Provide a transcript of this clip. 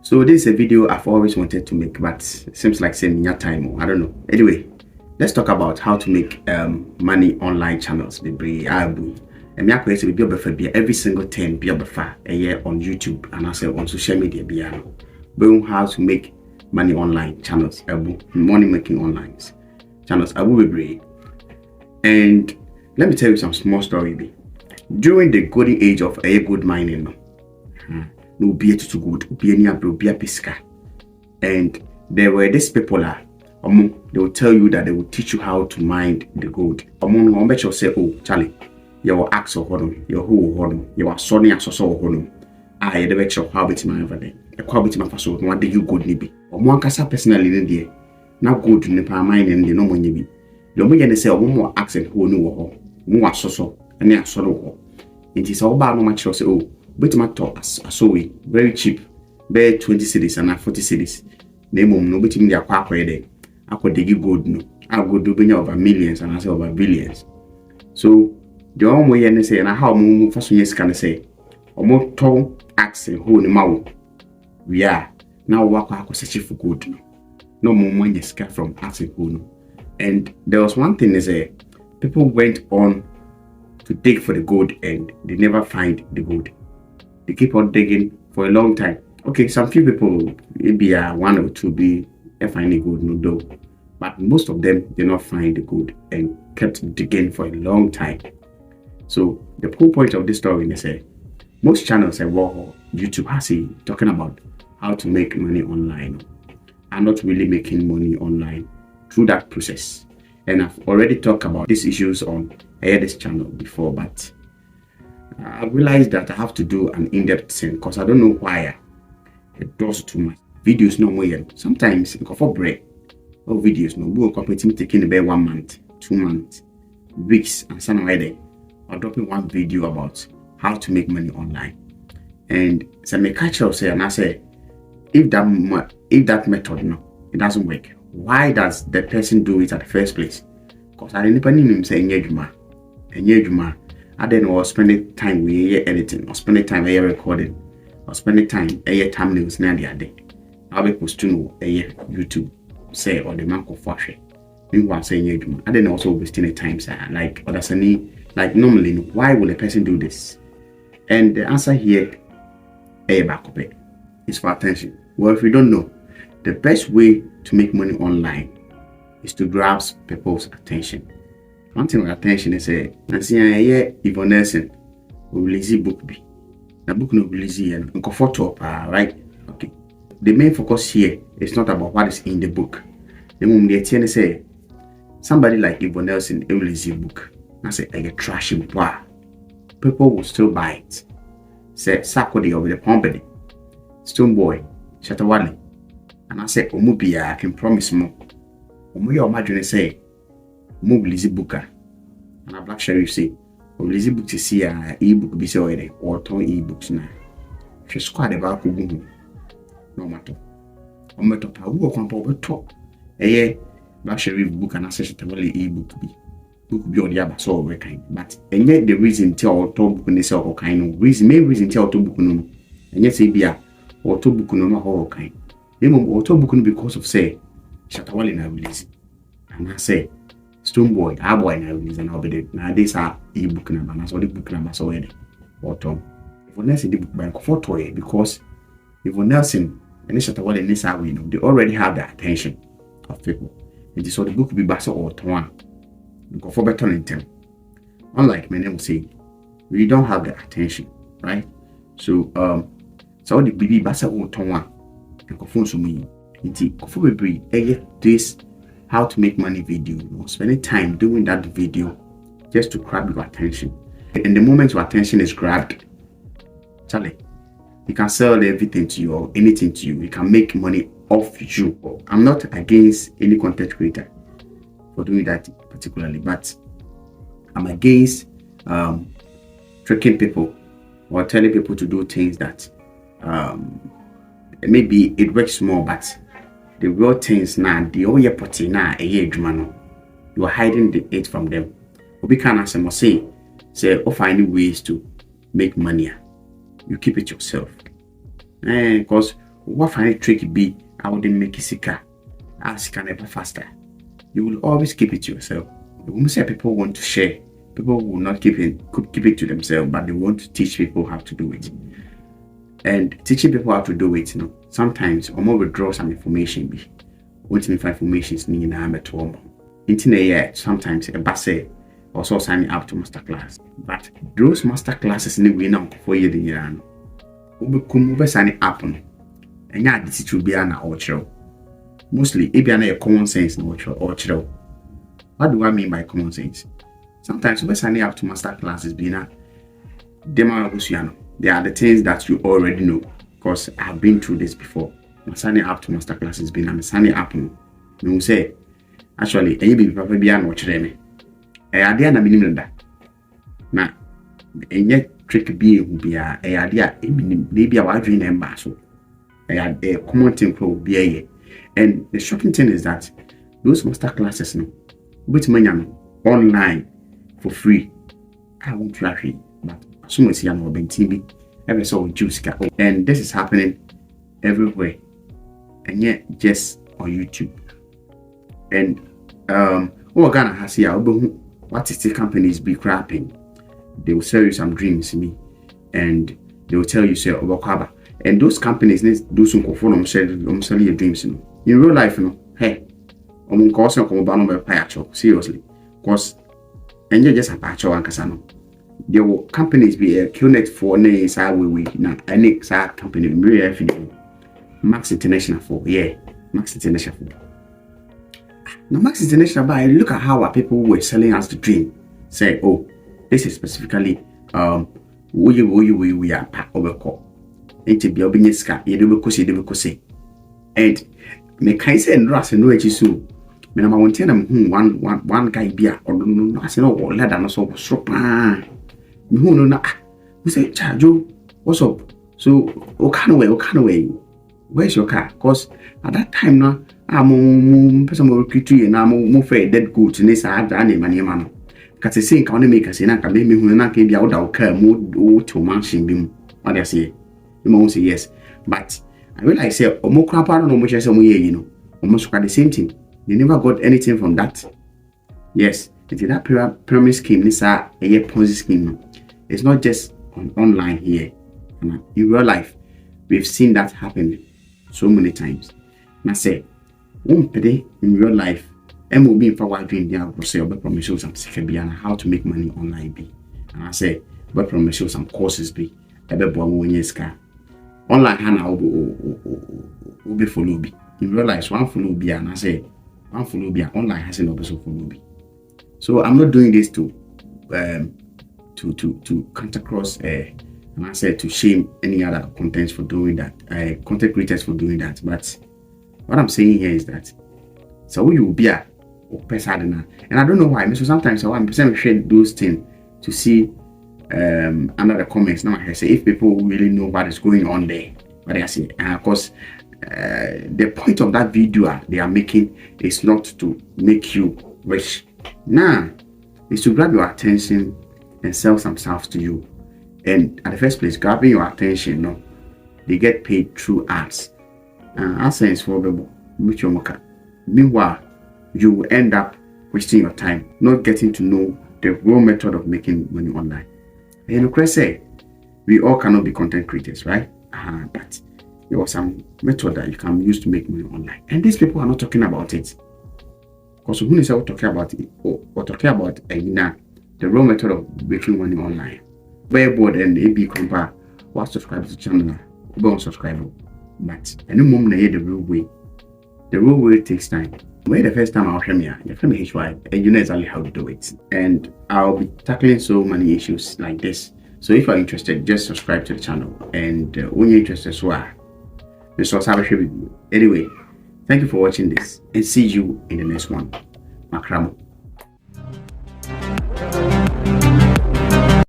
So this is a video I've always wanted to make, but it seems like saying your time. I don't know. Anyway, let's talk about how to make money online channels. Every single 10 be a year on YouTube and also on social media. How to make money online channels, money making online channels. And let me tell you some small story. During the golden age of a good mining, no be too good, be any pisca. And there were these people they will tell you that they will teach you how to mine the gold. Bet you say, oh Charlie, your axe or hodom, your who hodom, your sonny as so hodom. I the bet you how bit my over there. A quality my faso, what do you good nibi? Or one cassa personally in there. Now good in the power mine and the no money be. The only say one more accent who knew more so and they are solo. It is all about no much say, oh. But my talk so we very cheap, bear 20 cities and 40 cities. Name no betting their quack there. I could dig good no. I go do over millions and I say over billions. So the only way and say and how move first years can say or more tall accent who in mouth. We are now walk search for good. No more money scared from accent who. And there was one thing is people went on to dig for the gold and they never find the gold. They keep on digging for a long time. Okay, some few people, maybe one or two be finding gold, no dough. But most of them did not find the gold and kept digging for a long time. So the whole point of this story is most channels YouTube has talking about how to make money online are not really making money online through that process. And I've already talked about these issues on this channel before, but I realized that I have to do an in-depth thing because I don't know why it does too much. Videos no more yet. Sometimes you go for break or videos no go competing taking about 1 month, 2 months, weeks, and some way I'll drop one video about how to make money online. And so I catch up say and I say if that method no it doesn't work, why does the person do it at the first place? Because I didn't even say Juma. I then was spending time with editing, or spending time with recording, or spending time thumbnails near the other. I'll be posting YouTube, say, or the man of fashion. Meanwhile, saying I then also wasting the time, like others like normally, why will a person do this? And the answer here, is for attention. Well, if you don't know, the best way to make money online is to grasp people's attention. One thing with attention is Yvonne Nelson will release a book. The book no release and comfort right? Okay. The main focus here is not about what is in the book. The moment they say somebody like Yvonne Nelson will release a book. I say I get trashy book. People will still buy it. Say Sakodi over the company, Stone Boy, Shatawale. And I say Omubia, I can promise more. Omuya imagine say Mobilize booker and a black sheriff say, Mobilize book to see a ebook be so or ton ebooks now. She squad about no matter. On the top, I will come over top. Black sheriff book and access to ebook be. Book be on the other so kind. But and yet the reason tell to book in the cell or kind of reason, main reason tell to book no. And yet say be a or to book no or kind. They or to book because of say Shatawale na release. And I say Stone Boy, our boy now is an obedient. Now these are e-book number, so the book number so any or Tom. If Nelson the book by for toy because if Nelson and Shatawale in this are we know they already have the attention of people. It is so the book will be basso or Tom. Go for better in them. Unlike many will say, we don't have the attention, right? So so the baby basso or Tom and go phone so me. Indeed, for this how to make money video, spending time doing that video just to grab your attention. And the moment your attention is grabbed, Charlie, you can sell everything to you or anything to you. You can make money off you. I'm not against any content creator for doing that particularly, but I'm against tricking people or telling people to do things that maybe it works more, but the real things now, the oye potty now, you are hiding it from them. We can say, or finding ways to make money. You keep it yourself. Because what final trick be I would make sika as can ever faster. You will always keep it to yourself. When say people want to share, people will not keep it to themselves, but they want to teach people how to do it. And teaching people how to do it, sometimes or more withdraw some information be. What information is needed at home. Internet sometimes a bus also signing up to masterclass. But those masterclasses in the now for you the year. Ube signing up on and yeah, this will be an outro. Mostly it be a common sense outro. What do I mean by common sense? Sometimes ube signing up to masterclasses be na demo. They are the things that you already know because I've been through this before. I'm signing up to masterclasses being I'm signing up. You say actually any be probably be an watch them. Idea na minimum that. Now any trick be who be a idea maybe a wide dream and so a common thing will be a. And the shocking thing is that those masterclasses with money online for free. I won't try it, but as soon as you know about TV, every so juice and this is happening everywhere, and yet just on YouTube. And what Ghana has here, what is the companies be crapping? They will sell you some dreams me, and they will tell you say about and those companies do some conform selling your dreams. In real life, hey, I'm going to come about seriously, because and you just a patch and casano. There will companies be a connect for names we now any company Max International for Max International for. Now Max International by look at how our people were selling us the dream. Say, oh, this is specifically we are part of a call. Into be obineska, you say. And me can say and ras and no so. Me na want one guy be or no I say no let and so me who no we say Chajo, what's up? So Okanaway, where's your car? Cause at that time now I'm person more recruit and I'm more fair dead goods in this hard money man. Cause I say can make us in a me who na can be out of car more to mansion beam. What I say? You must say yes. But I realize say more crap no much as almost the same thing. You never got anything from that. Yes, it's that pyramid scheme, this a Ponzi scheme. It's not just online here. In real life, we've seen that happen so many times. And I say, one day in real life, MOB in forward doing the process of promotion some and how to make money online be. And I say, but promotion some courses be online Hana will be follow be. In real life, one follow be and I say one follow be online has an also follow be. So I'm not doing this to cut across and I said to shame any other contents for doing that, content creators for doing that. But what I'm saying here is that so you will be a person and I don't know why. So sometimes I want to share those things to see under the comments. Now I say if people really know what is going on there, what I say, and of course the point of that video they are making is not to make you rich. Now it's to grab your attention and sell some stuff to you. And at the first place, grabbing your attention, they get paid through ads. AdSense for people, meanwhile, you will end up wasting your time, not getting to know the real method of making money online. And of course, say we all cannot be content creators, right? But there was some method that you can use to make money online, and these people are not talking about it. Because when is talking about it, or talking about the real method of making money online. Very bored and AB compare what subscribe to the channel, go on subscribe. But any moment I hear the real way. The real way takes time. When the first time I'll show me HY, and you know exactly how to do it. And I'll be tackling so many issues like this. So if you're interested, just subscribe to the channel. And when you're interested, so anyway, thank you for watching this and see you in the next one. Makramo.